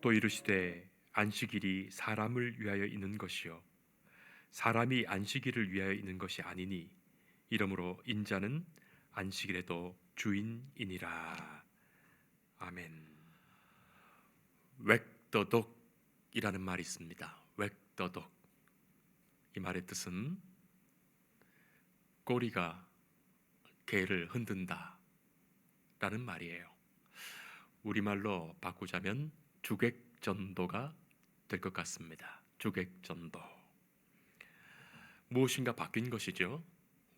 또 이르시되 안식일이 사람을 위하여 있는 것이요 사람이 안식일을 위하여 있는 것이 아니니 이러므로 인자는 안식일에도 주인이니라. 아멘. 웩더독이라는 말이 있습니다. 웩더독. 이 말의 뜻은 꼬리가 개를 흔든다 라는 말이에요. 우리말로 바꾸자면 주객전도가 될 것 같습니다. 주객전도. 무엇인가 바뀐 것이죠.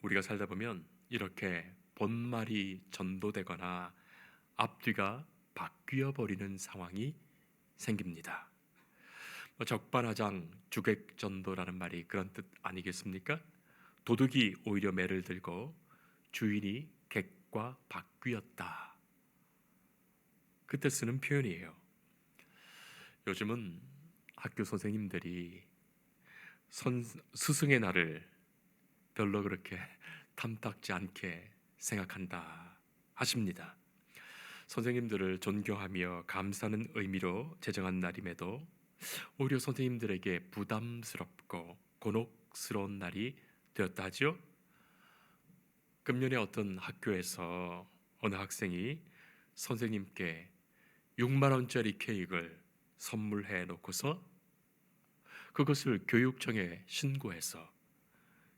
우리가 살다 보면 이렇게 본말이 전도되거나 앞뒤가 바뀌어 버리는 상황이 생깁니다. 적반하장 주객전도라는 말이 그런 뜻 아니겠습니까? 도둑이 오히려 매를 들고 주인이 객과 바뀌었다. 그때 쓰는 표현이에요. 요즘은 학교 선생님들이 스승의 날을 별로 그렇게 탐탁지 않게 생각한다 하십니다. 선생님들을 존경하며 감사하는 의미로 제정한 날임에도 오히려 선생님들에게 부담스럽고 곤혹스러운 날이 되었다 하죠. 금년에 어떤 학교에서 어느 학생이 선생님께 6만 원짜리 케이크를 선물해 놓고서 그것을 교육청에 신고해서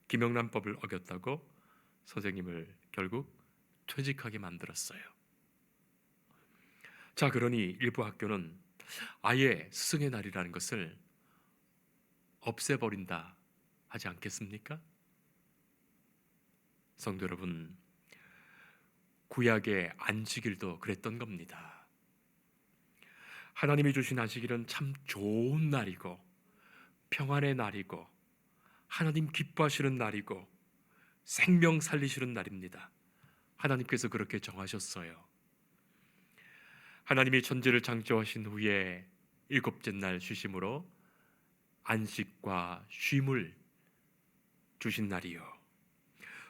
김영란법을 어겼다고 선생님을 결국 퇴직하게 만들었어요. 자, 그러니 일부 학교는 아예 스승의 날이라는 것을 없애버린다 하지 않겠습니까? 성도 여러분, 구약의 안식일도 그랬던 겁니다. 하나님이 주신 안식일은 참 좋은 날이고 평안의 날이고 하나님 기뻐하시는 날이고 생명 살리시는 날입니다. 하나님께서 그렇게 정하셨어요. 하나님이 천지를 창조하신 후에 일곱째 날 쉬심으로 안식과 쉼을 주신 날이요,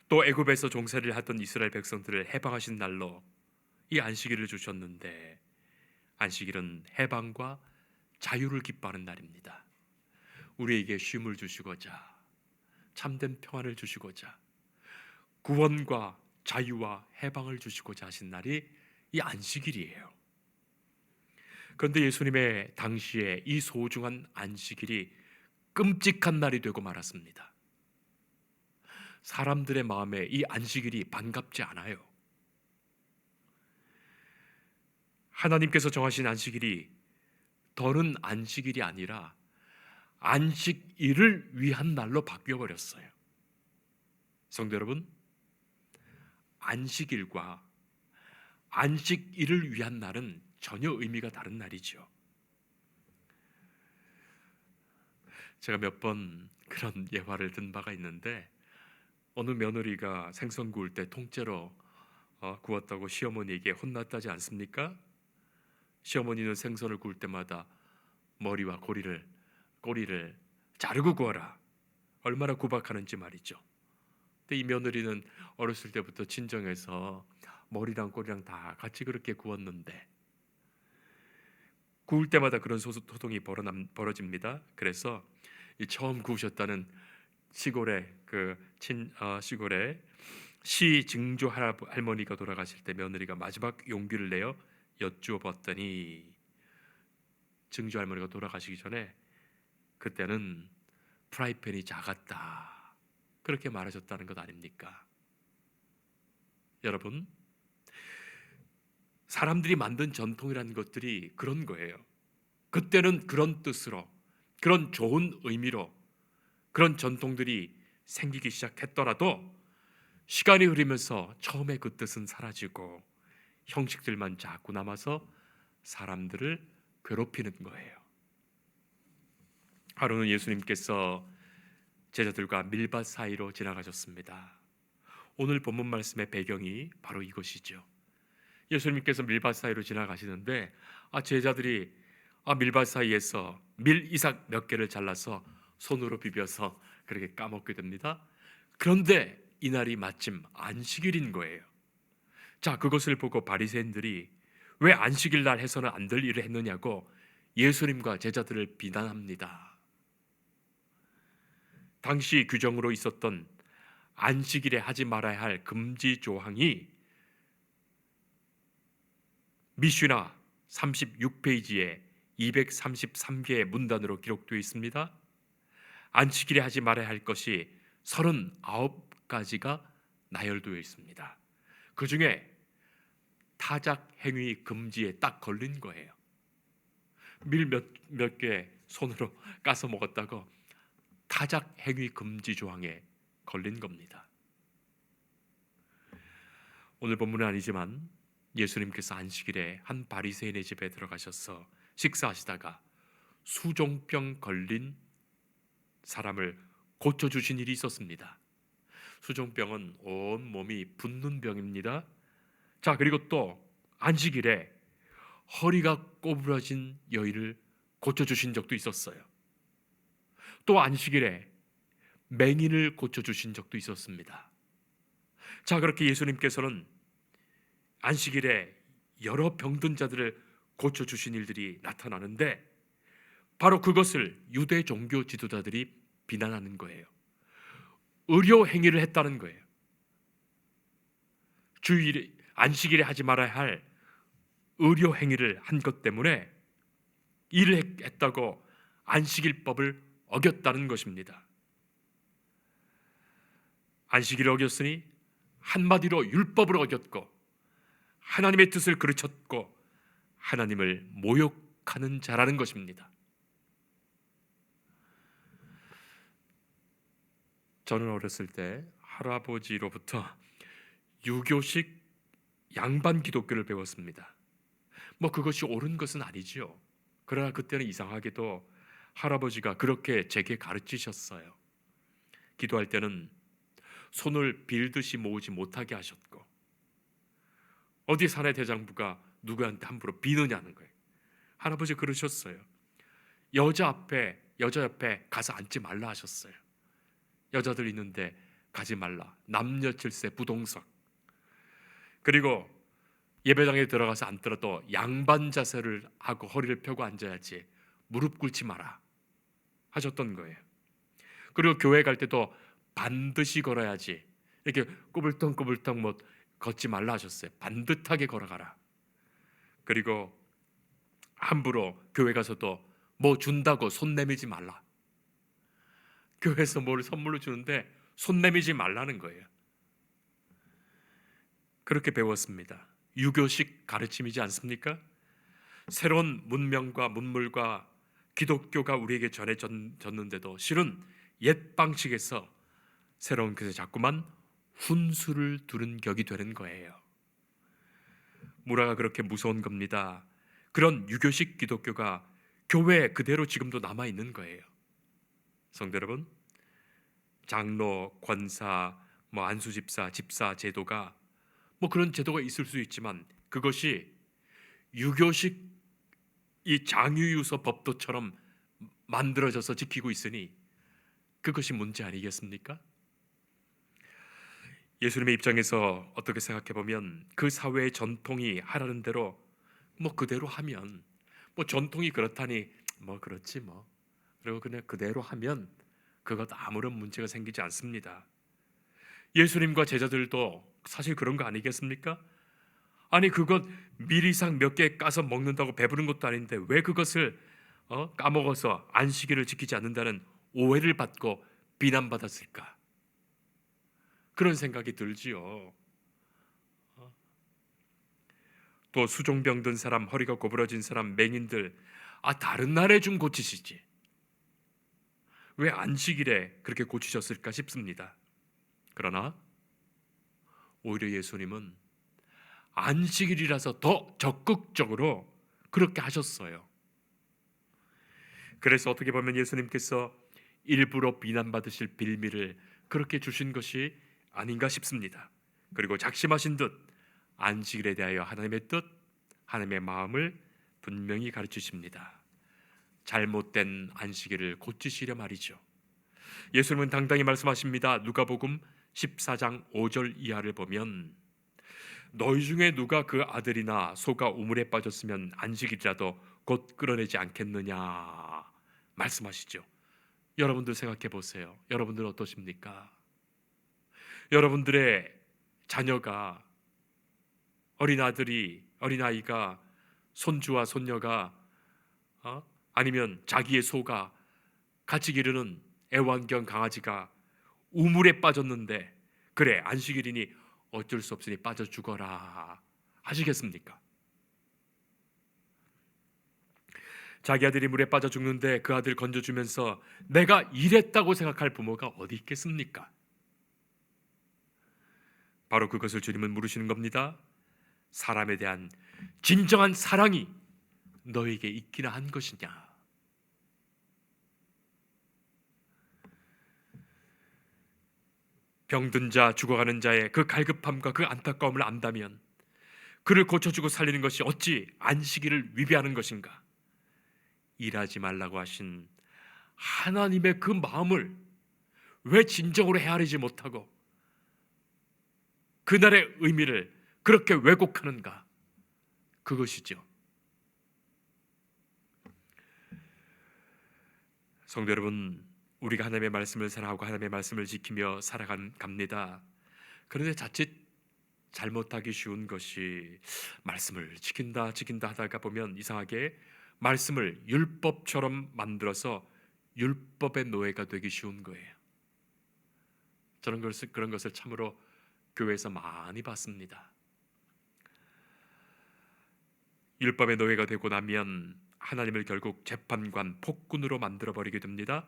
또 애굽에서 종살이를 하던 이스라엘 백성들을 해방하신 날로 이 안식일을 주셨는데, 안식일은 해방과 자유를 기뻐하는 날입니다. 우리에게 쉼을 주시고자, 참된 평안을 주시고자, 구원과 자유와 해방을 주시고자 하신 날이 이 안식일이에요. 그런데 예수님의 당시에 이 소중한 안식일이 끔찍한 날이 되고 말았습니다. 사람들의 마음에 이 안식일이 반갑지 않아요. 하나님께서 정하신 안식일이 더는 안식일이 아니라 안식일을 위한 날로 바뀌어버렸어요. 성도 여러분, 안식일과 안식일을 위한 날은 전혀 의미가 다른 날이죠. 제가 몇 번 그런 예화를 든 바가 있는데, 어느 며느리가 생선 구울 때 통째로 구웠다고 시어머니에게 혼났다지 않습니까? 시어머니는 생선을 구울 때마다 머리와 꼬리를 자르고 구워라, 얼마나 구박하는지 말이죠. 근데 이 며느리는 어렸을 때부터 친정에서 머리랑 꼬리랑 다 같이 그렇게 구웠는데 구울 때마다 그런 소동이 벌어집니다. 그래서 이 처음 구우셨다는 시골의 시골의 시증조 할머니가 돌아가실 때 며느리가 마지막 용기를 내어 여쭈어 봤더니, 증조 할머니가 돌아가시기 전에 그때는 프라이팬이 작았다, 그렇게 말하셨다는 것 아닙니까? 여러분, 사람들이 만든 전통이라는 것들이 그런 거예요. 그때는 그런 뜻으로, 그런 좋은 의미로 그런 전통들이 생기기 시작했더라도 시간이 흐르면서 처음에 그 뜻은 사라지고 형식들만 자꾸 남아서 사람들을 괴롭히는 거예요. 하루는 예수님께서 제자들과 밀밭 사이로 지나가셨습니다. 오늘 본문 말씀의 배경이 바로 이것이죠. 예수님께서 밀밭 사이로 지나가시는데 제자들이 밀밭 사이에서 밀이삭 몇 개를 잘라서 손으로 비벼서 그렇게 까먹게 됩니다. 그런데 이날이 마침 안식일인 거예요. 자, 그것을 보고 바리새인들이 왜 안식일 날 해서는 안 될 일을 했느냐고 예수님과 제자들을 비난합니다. 당시 규정으로 있었던 안식일에 하지 말아야 할 금지 조항이 미슈나 36페이지에 233개의 문단으로 기록되어 있습니다. 안식일에 하지 말아야 할 것이 39가지가 나열되어 있습니다. 그 중에 타작 행위 금지에 딱 걸린 거예요. 밀 몇 개 손으로 까서 먹었다고 타작 행위 금지 조항에 걸린 겁니다. 오늘 본문은 아니지만 예수님께서 안식일에 한 바리새인의 집에 들어가셔서 식사하시다가 수종병 걸린 사람을 고쳐주신 일이 있었습니다. 수종병은 온 몸이 붓는 병입니다. 자, 그리고 또 안식일에 허리가 꼬부라진 여인을 고쳐주신 적도 있었어요. 또 안식일에 맹인을 고쳐주신 적도 있었습니다. 자, 그렇게 예수님께서는 안식일에 여러 병든 자들을 고쳐주신 일들이 나타나는데 바로 그것을 유대 종교 지도자들이 비난하는 거예요. 의료 행위를 했다는 거예요. 주일에 안식일에 하지 말아야 할 의료 행위를 한 것 때문에 일을 했다고 안식일법을 어겼다는 것입니다. 안식일을 어겼으니 한마디로 율법을 어겼고 하나님의 뜻을 그르쳤고 하나님을 모욕하는 자라는 것입니다. 저는 어렸을 때 할아버지로부터 유교식 양반 기독교를 배웠습니다. 그것이 옳은 것은 아니죠. 그러나 그때는 이상하게도 할아버지가 그렇게 제게 가르치셨어요. 기도할 때는 손을 빌듯이 모으지 못하게 하셨고, 어디 사내 대장부가 누구한테 함부로 비느냐는 거예요. 할아버지 그러셨어요. 여자 옆에 가서 앉지 말라 하셨어요. 여자들 있는데 가지 말라. 남녀 질서 부동석. 그리고 예배당에 들어가서 앉더라도 양반 자세를 하고 허리를 펴고 앉아야지 무릎 꿇지 마라 하셨던 거예요. 그리고 교회 갈 때도 반드시 걸어야지 이렇게 꾸불덩꾸불덩 걷지 말라 하셨어요. 반듯하게 걸어가라. 그리고 함부로 교회 가서도 준다고 손 내밀지 말라. 교회에서 뭘 선물로 주는데 손 내밀지 말라는 거예요. 그렇게 배웠습니다. 유교식 가르침이지 않습니까? 새로운 문명과 문물과 기독교가 우리에게 전해졌는데도 실은 옛 방식에서 새로운 것에 자꾸만 훈수를 두는 격이 되는 거예요. 문화가 그렇게 무서운 겁니다. 그런 유교식 기독교가 교회에 그대로 지금도 남아있는 거예요. 성도 여러분, 장로, 권사, 안수집사, 집사 제도가 그런 제도가 있을 수 있지만 그것이 유교식 이 장유유서 법도처럼 만들어져서 지키고 있으니 그것이 문제 아니겠습니까? 예수님의 입장에서 어떻게 생각해 보면 그 사회의 전통이 하라는 대로 그대로 하면 전통이 그렇다니 그렇지 그리고 그냥 그대로 하면 그것 아무런 문제가 생기지 않습니다. 예수님과 제자들도 사실 그런 거 아니겠습니까? 아니 그것 밀이상 몇 개 까서 먹는다고 배부른 것도 아닌데 왜 그것을 까먹어서 안식일을 지키지 않는다는 오해를 받고 비난받았을까? 그런 생각이 들지요. 또 수종병 든 사람, 허리가 고부러진 사람, 맹인들 다른 날에 좀 고치시지 왜 안식일에 그렇게 고치셨을까 싶습니다. 그러나 오히려 예수님은 안식일이라서 더 적극적으로 그렇게 하셨어요. 그래서 어떻게 보면 예수님께서 일부러 비난받으실 빌미를 그렇게 주신 것이 아닌가 싶습니다. 그리고 작심하신 듯 안식일에 대하여 하나님의 뜻, 하나님의 마음을 분명히 가르치십니다. 잘못된 안식일을 고치시려 말이죠. 예수님은 당당히 말씀하십니다. 누가복음 14장 5절 이하를 보면 너희 중에 누가 그 아들이나 소가 우물에 빠졌으면 안식일이라도 곧 끌어내지 않겠느냐 말씀하시죠. 여러분들 생각해 보세요. 여러분들은 어떠십니까? 여러분들의 자녀가, 어린아이가, 손주와 손녀가, 아니면 자기의 소가, 같이 기르는 애완견 강아지가 우물에 빠졌는데, 그래 안식일이니 어쩔 수 없으니 빠져 죽어라 하시겠습니까? 자기 아들이 물에 빠져 죽는데 그 아들 건져주면서 내가 이랬다고 생각할 부모가 어디 있겠습니까? 바로 그것을 주님은 물으시는 겁니다. 사람에 대한 진정한 사랑이 너에게 있기나 한 것이냐? 병든 자, 죽어가는 자의 그 갈급함과 그 안타까움을 안다면 그를 고쳐주고 살리는 것이 어찌 안식일을 위배하는 것인가? 일하지 말라고 하신 하나님의 그 마음을 왜 진정으로 헤아리지 못하고 그날의 의미를 그렇게 왜곡하는가? 그것이죠. 성도 여러분, 우리가 하나님의 말씀을 사랑하고 하나님의 말씀을 지키며 살아갑니다. 그런데 자칫 잘못하기 쉬운 것이 말씀을 지킨다 하다가 보면 이상하게 말씀을 율법처럼 만들어서 율법의 노예가 되기 쉬운 거예요. 저는 그런 것을 참으로 교회에서 많이 봤습니다. 율법의 노예가 되고 나면 하나님을 결국 재판관, 폭군으로 만들어버리게 됩니다.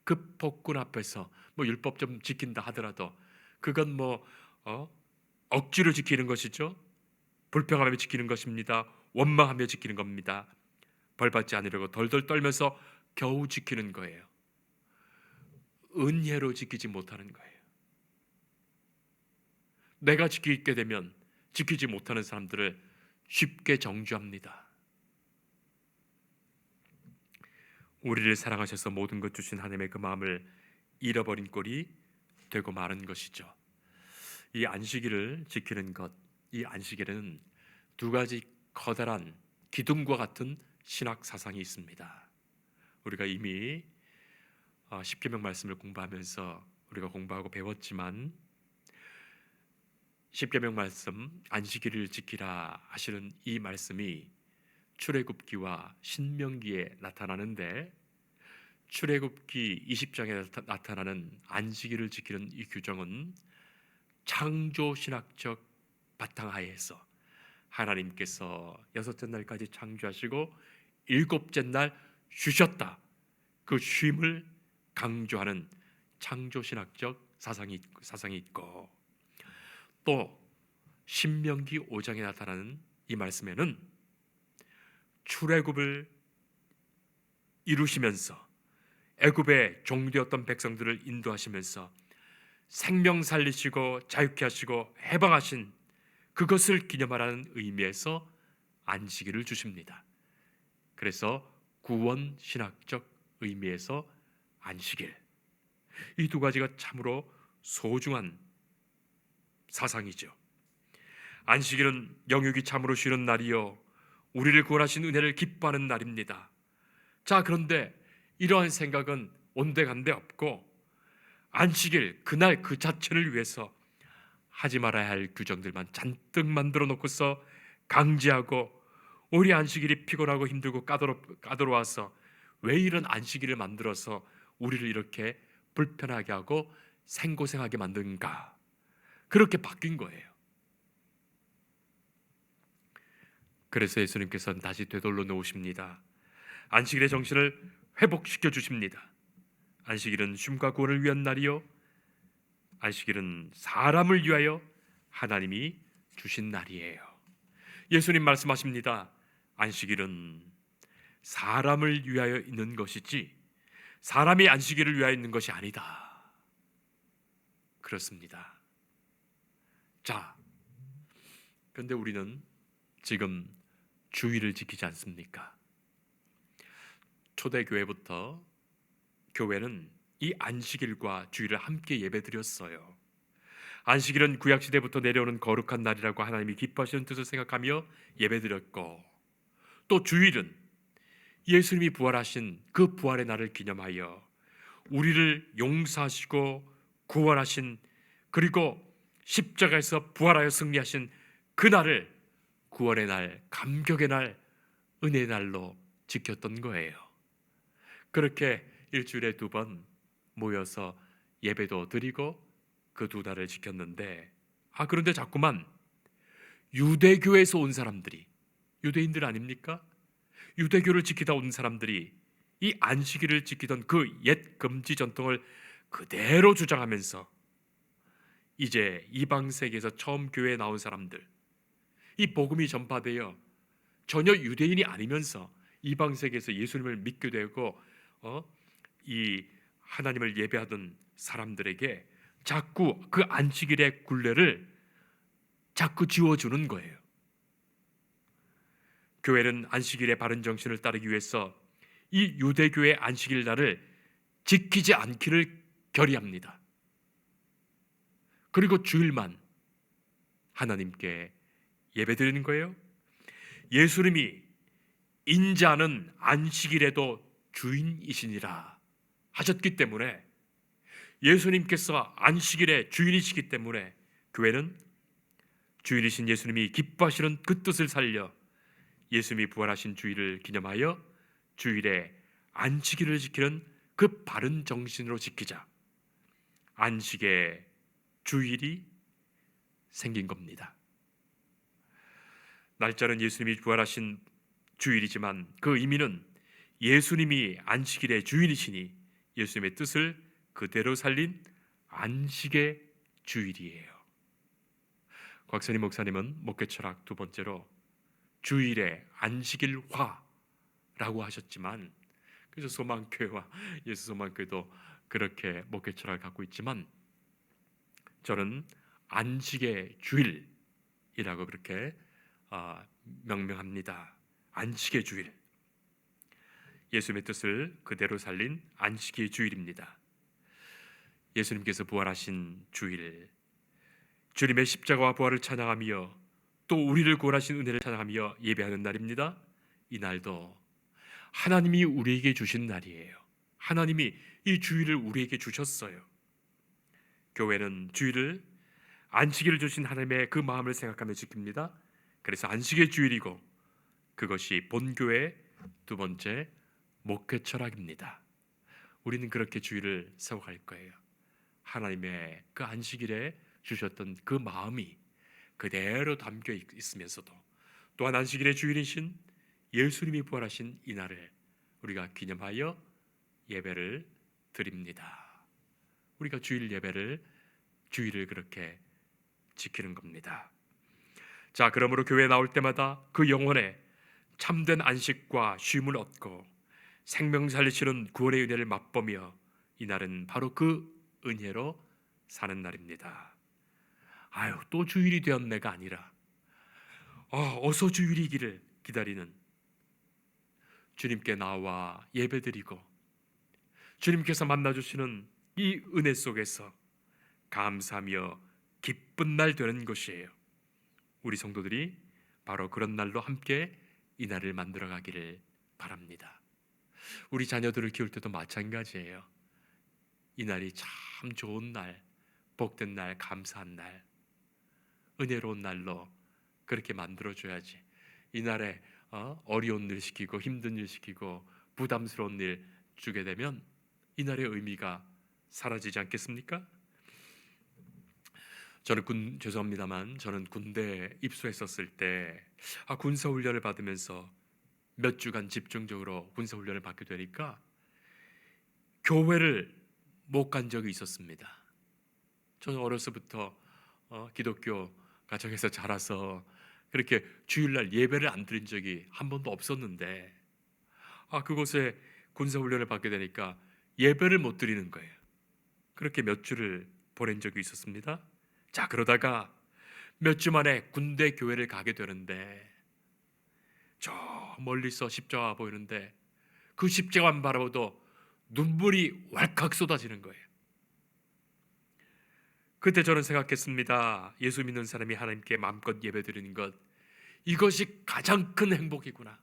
그 폭군 앞에서 율법 좀 지킨다 하더라도 그건 억지로 지키는 것이죠. 불평하며 지키는 것입니다. 원망하며 지키는 겁니다. 벌받지 않으려고 덜덜 떨면서 겨우 지키는 거예요. 은혜로 지키지 못하는 거예요. 내가 지키게 되면 지키지 못하는 사람들을 쉽게 정죄합니다. 우리를 사랑하셔서 모든 것 주신 하나님의 그 마음을 잃어버린 꼴이 되고 마는 것이죠. 이 안식일을 지키는 것, 이 안식일에는 두 가지 커다란 기둥과 같은 신학 사상이 있습니다. 우리가 이미 십계명 말씀을 공부하면서 우리가 공부하고 배웠지만, 십계명 말씀 안식일을 지키라 하시는 이 말씀이 출애굽기와 신명기에 나타나는데, 출애굽기 20장에 나타나는 안식일을 지키는 이 규정은 창조 신학적 바탕하에서 하나님께서 여섯째 날까지 창조하시고 일곱째 날 쉬셨다, 그 쉼을 강조하는 창조 신학적 사상이 있고, 또 신명기 5장에 나타나는 이 말씀에는 출애굽을 이루시면서 애굽의 종되었던 백성들을 인도하시면서 생명 살리시고 자유케 하시고 해방하신 그것을 기념하라는 의미에서 안식일을 주십니다. 그래서 구원 신학적 의미에서 안식일, 이 두 가지가 참으로 소중한 사상이죠. 안식일은 영육이 참으로 쉬는 날이요 우리를 구원하신 은혜를 기뻐하는 날입니다. 자, 그런데 이러한 생각은 온데간데 없고 안식일 그날 그 자체를 위해서 하지 말아야 할 규정들만 잔뜩 만들어 놓고서 강제하고, 우리 안식일이 피곤하고 힘들고 까다로워서 왜 이런 안식일을 만들어서 우리를 이렇게 불편하게 하고 생고생하게 만든가, 그렇게 바뀐 거예요. 그래서 예수님께서는 다시 되돌려 놓으십니다. 안식일의 정신을 회복시켜 주십니다. 안식일은 쉼과 구원을 위한 날이요, 안식일은 사람을 위하여 하나님이 주신 날이에요. 예수님 말씀하십니다. 안식일은 사람을 위하여 있는 것이지 사람이 안식일을 위하여 있는 것이 아니다. 그렇습니다. 자, 그런데 우리는 지금 주일을 지키지 않습니까? 초대교회부터 교회는 이 안식일과 주일을 함께 예배드렸어요. 안식일은 구약시대부터 내려오는 거룩한 날이라고 하나님이 기뻐하시는 뜻을 생각하며 예배드렸고, 또 주일은 예수님이 부활하신 그 부활의 날을 기념하여 우리를 용서하시고 구원하신, 그리고 십자가에서 부활하여 승리하신 그 날을 구원의 날, 감격의 날, 은혜의 날로 지켰던 거예요. 그렇게 일주일에 2번 모여서 예배도 드리고 그 2달을 지켰는데, 그런데 자꾸만 유대교에서 온 사람들이, 유대인들 아닙니까? 유대교를 지키다 온 사람들이 이 안식일을 지키던 그 옛 금지 전통을 그대로 주장하면서 이제 이방 세계에서 처음 교회에 나온 사람들, 이 복음이 전파되어 전혀 유대인이 아니면서 이방 세계에서 예수님을 믿게 되고 이 하나님을 예배하던 사람들에게 자꾸 그 안식일의 굴레를 자꾸 지워주는 거예요. 교회는 안식일의 바른 정신을 따르기 위해서 이 유대교의 안식일 날을 지키지 않기를 결의합니다. 그리고 주일만 하나님께 예배드리는 거예요. 예수님이 인자는 안식일에도 주인이시니라 하셨기 때문에, 예수님께서 안식일의 주인이시기 때문에 교회는 주인이신 예수님이 기뻐하시는 그 뜻을 살려 예수님이 부활하신 주일을 기념하여 주일에 안식일을 지키는 그 바른 정신으로 지키자, 안식의 주일이 생긴 겁니다. 날짜는 예수님이 부활하신 주일이지만 그 의미는 예수님이 안식일의 주인이시니 예수님의 뜻을 그대로 살린 안식의 주일이에요. 곽선희 목사님은 목회 철학 2번째로 주일의 안식일화라고 하셨지만, 그래서 소망교회와 예수 소망교회도 그렇게 목회 철학을 갖고 있지만, 저는 안식의 주일이라고 그렇게 명명합니다. 안식의 주일, 예수님의 뜻을 그대로 살린 안식의 주일입니다. 예수님께서 부활하신 주일, 주님의 십자가와 부활을 찬양하며 또 우리를 구원하신 은혜를 찬양하며 예배하는 날입니다. 이 날도 하나님이 우리에게 주신 날이에요. 하나님이 이 주일을 우리에게 주셨어요. 교회는 주일을, 안식일을 주신 하나님의 그 마음을 생각하며 지킵니다. 그래서 안식의 주일이고, 그것이 본교회의 2번째 목회 철학입니다. 우리는 그렇게 주일을 세워갈 거예요. 하나님의 그 안식일에 주셨던 그 마음이 그대로 담겨 있으면서도, 또한 안식일의 주일이신 예수님이 부활하신 이 날을 우리가 기념하여 예배를 드립니다. 우리가 주일 예배를, 주일을 그렇게 지키는 겁니다. 자, 그러므로 교회에 나올 때마다 그 영혼에 참된 안식과 쉼을 얻고 생명 살리시는 구원의 은혜를 맛보며, 이 날은 바로 그 은혜로 사는 날입니다. 또 주일이 되었네가 아니라 어서 주일이기를 기다리는, 주님께 나와 예배드리고 주님께서 만나주시는 이 은혜 속에서 감사하며 기쁜 날 되는 것이에요. 우리 성도들이 바로 그런 날로 함께 이 날을 만들어 가기를 바랍니다. 우리 자녀들을 키울 때도 마찬가지예요. 이 날이 참 좋은 날, 복된 날, 감사한 날, 은혜로운 날로 그렇게 만들어줘야지. 이 날에 어려운 일 시키고 힘든 일 시키고 부담스러운 일 주게 되면 이 날의 의미가 사라지지 않겠습니까? 저는 죄송합니다만 저는 군대 입소했었을 때 군사훈련을 받으면서 몇 주간 집중적으로 군사훈련을 받게 되니까 교회를 못 간 적이 있었습니다. 저는 어려서부터 기독교 가정에서 자라서 그렇게 주일날 예배를 안 드린 적이 한 번도 없었는데, 그곳에 군사훈련을 받게 되니까 예배를 못 드리는 거예요. 그렇게 몇 주를 보낸 적이 있었습니다. 자, 그러다가 몇 주 만에 군대 교회를 가게 되는데, 저 멀리서 십자가 보이는데 그 십자가만 바라봐도 눈물이 왈칵 쏟아지는 거예요. 그때 저는 생각했습니다. 예수 믿는 사람이 하나님께 마음껏 예배드리는 것, 이것이 가장 큰 행복이구나.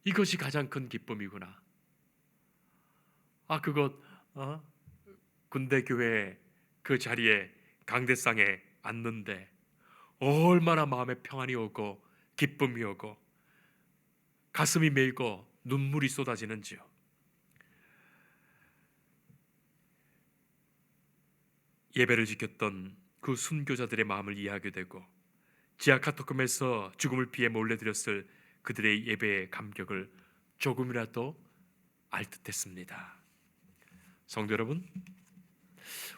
이것이 가장 큰 기쁨이구나. 그것 군대 교회 그 자리에 강대상에 앉는데 얼마나 마음에 평안이 오고 기쁨이 오고 가슴이 메이고 눈물이 쏟아지는지요. 예배를 지켰던 그 순교자들의 마음을 이해하게 되고 지하카토콤에서 죽음을 피해 몰래드렸을 그들의 예배의 감격을 조금이라도 알듯했습니다. 성도 여러분,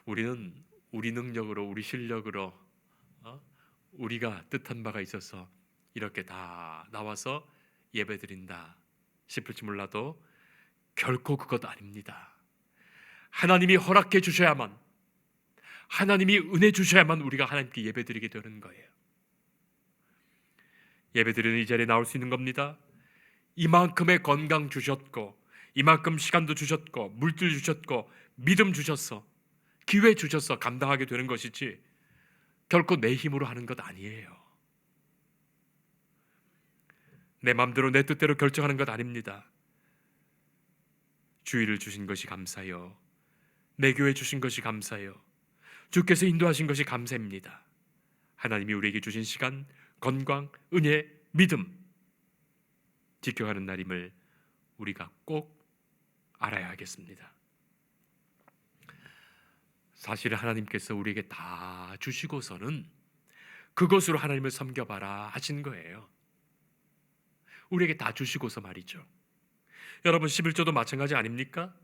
우리는 우리 능력으로, 우리 실력으로 우리가 뜻한 바가 있어서 이렇게 다 나와서 예배드린다 싶을지 몰라도 결코 그것 아닙니다. 하나님이 허락해 주셔야만, 하나님이 은혜 주셔야만 우리가 하나님께 예배드리게 되는 거예요. 예배드리는 이 자리에 나올 수 있는 겁니다. 이만큼의 건강 주셨고, 이만큼 시간도 주셨고, 물질 주셨고, 믿음 주셨어, 기회 주셨어 감당하게 되는 것이지 결코 내 힘으로 하는 것 아니에요. 내 마음대로 내 뜻대로 결정하는 것 아닙니다. 주의를 주신 것이 감사요, 내 교회 주신 것이 감사요, 주께서 인도하신 것이 감사입니다. 하나님이 우리에게 주신 시간, 건강, 은혜, 믿음 지켜가는 날임을 우리가 꼭 알아야 하겠습니다. 사실 하나님께서 우리에게 다 주시고서는 그것으로 하나님을 섬겨봐라 하신 거예요. 우리에게 다 주시고서 말이죠. 여러분 11조도 마찬가지 아닙니까?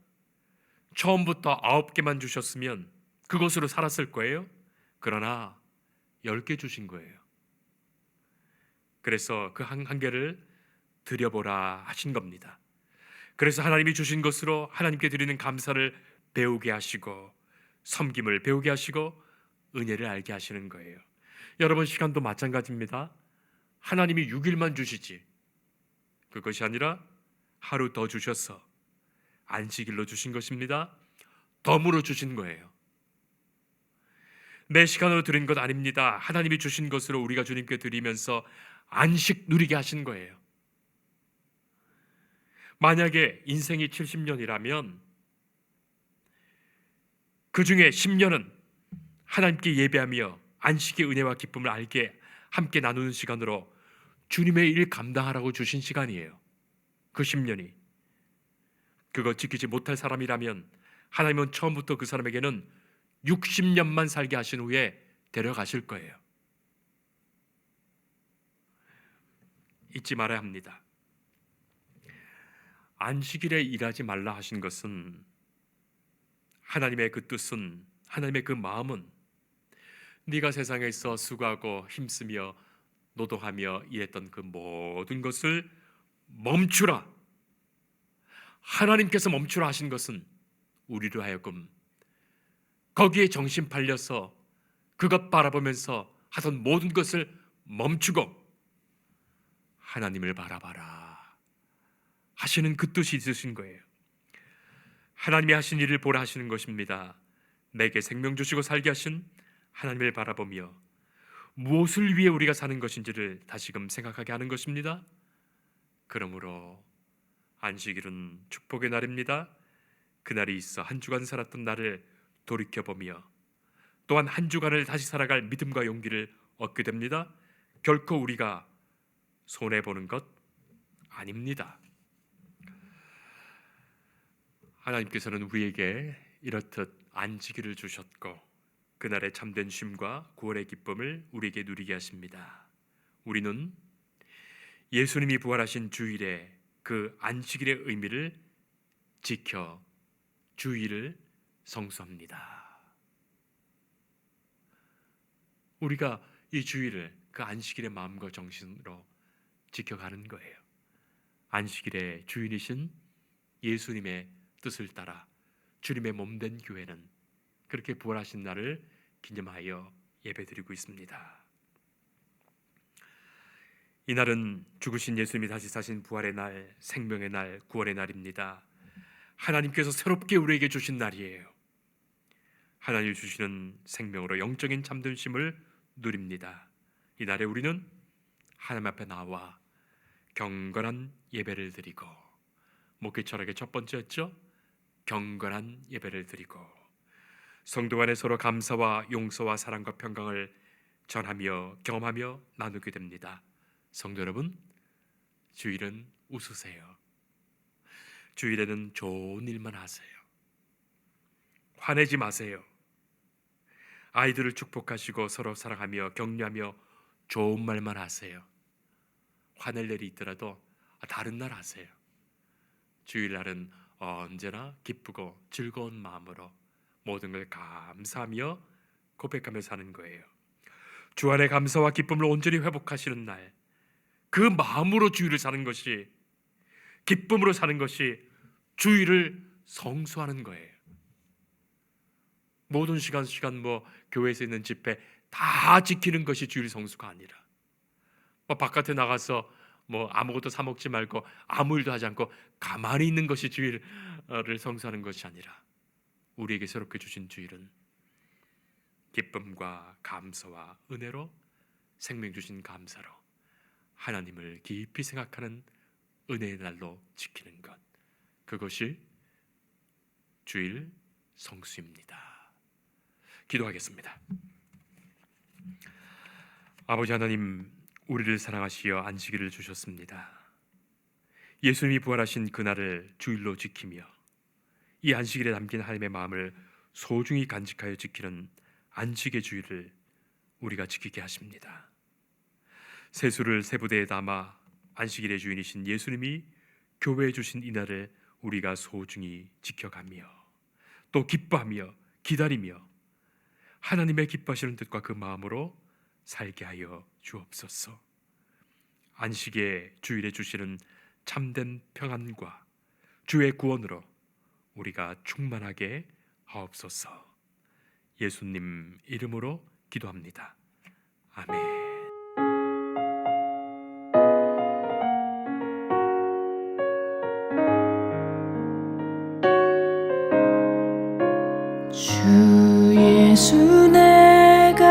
처음부터 9개만 주셨으면 그것으로 살았을 거예요. 그러나 10개 주신 거예요. 그래서 그 한 개를 드려보라 하신 겁니다. 그래서 하나님이 주신 것으로 하나님께 드리는 감사를 배우게 하시고 섬김을 배우게 하시고 은혜를 알게 하시는 거예요. 여러분 시간도 마찬가지입니다. 하나님이 6일만 주시지 그것이 아니라 하루 더 주셔서 안식일로 주신 것입니다. 덤으로 주신 거예요. 내 시간으로 드린 것 아닙니다. 하나님이 주신 것으로 우리가 주님께 드리면서 안식 누리게 하신 거예요. 만약에 인생이 70년이라면 그 중에 10년은 하나님께 예배하며 안식의 은혜와 기쁨을 알게 함께 나누는 시간으로 주님의 일 감당하라고 주신 시간이에요. 그 10년이 그거 지키지 못할 사람이라면 하나님은 처음부터 그 사람에게는 60년만 살게 하신 후에 데려가실 거예요. 잊지 말아야 합니다. 안식일에 일하지 말라 하신 것은 하나님의 그 뜻은, 하나님의 그 마음은 네가 세상에서 수고하고 힘쓰며 노동하며 일했던 그 모든 것을 멈추라, 하나님께서 멈추라 하신 것은 우리로 하여금 거기에 정신 팔려서 그것 바라보면서 하던 모든 것을 멈추고 하나님을 바라봐라 하시는 그 뜻이 있으신 거예요. 하나님이 하신 일을 보라 하시는 것입니다. 내게 생명 주시고 살게 하신 하나님을 바라보며 무엇을 위해 우리가 사는 것인지를 다시금 생각하게 하는 것입니다. 그러므로 안식일은 축복의 날입니다. 그날이 있어 한 주간 살았던 날을 돌이켜보며 또한 한 주간을 다시 살아갈 믿음과 용기를 얻게 됩니다. 결코 우리가 손해보는 것 아닙니다. 하나님께서는 우리에게 이렇듯 안식일을 주셨고 그날의 참된 쉼과 구원의 기쁨을 우리에게 누리게 하십니다. 우리는 예수님이 부활하신 주일에 그 안식일의 의미를 지켜 주일을 성수합니다. 우리가 이 주일을 그 안식일의 마음과 정신으로 지켜가는 거예요. 안식일의 주인이신 예수님의 뜻을 따라 주님의 몸된 교회는 그렇게 부활하신 날을 기념하여 예배드리고 있습니다. 이날은 죽으신 예수님이 다시 사신 부활의 날, 생명의 날, 구원의 날입니다. 하나님께서 새롭게 우리에게 주신 날이에요. 하나님이 주시는 생명으로 영적인 참된 쉼을 누립니다. 이 날에 우리는 하나님 앞에 나와 경건한 예배를 드리고, 목회 철학의 첫 번째였죠. 경건한 예배를 드리고 성도 간에 서로 감사와 용서와 사랑과 평강을 전하며 경험하며 나누게 됩니다. 성도 여러분, 주일은 웃으세요. 주일에는 좋은 일만 하세요. 화내지 마세요. 아이들을 축복하시고 서로 사랑하며 격려하며 좋은 말만 하세요. 화낼 일이 있더라도 다른 날 하세요. 주일날은 언제나 기쁘고 즐거운 마음으로 모든 걸 감사하며 고백하며 사는 거예요. 주 안에 감사와 기쁨을 온전히 회복하시는 날, 그 마음으로 주일을 사는 것이, 기쁨으로 사는 것이 주일을 성수하는 거예요. 모든 시간 교회에서 있는 집회 다 지키는 것이 주일 성수가 아니라, 바깥에 나가서 아무것도 사 먹지 말고 아무 일도 하지 않고 가만히 있는 것이 주일을 성수하는 것이 아니라, 우리에게 새롭게 주신 주일은 기쁨과 감사와 은혜로, 생명 주신 감사로 하나님을 깊이 생각하는 은혜의 날로 지키는 것, 그것이 주일 성수입니다. 기도하겠습니다. 아버지 하나님, 우리를 사랑하시어 안식일을 주셨습니다. 예수님이 부활하신 그날을 주일로 지키며 이 안식일에 담긴 하나님의 마음을 소중히 간직하여 지키는 안식의 주일을 우리가 지키게 하십니다. 세수를 세부대에 담아 안식일의 주인이신 예수님이 교회에 주신 이 날을 우리가 소중히 지켜가며 또 기뻐하며 기다리며 하나님의 기뻐하시는 뜻과 그 마음으로 살게 하여 주옵소서. 안식의 주일에 주시는 참된 평안과 주의 구원으로 우리가 충만하게 하옵소서. 예수님 이름으로 기도합니다. 아멘. 주 예수 내가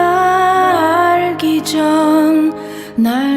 알기 전 날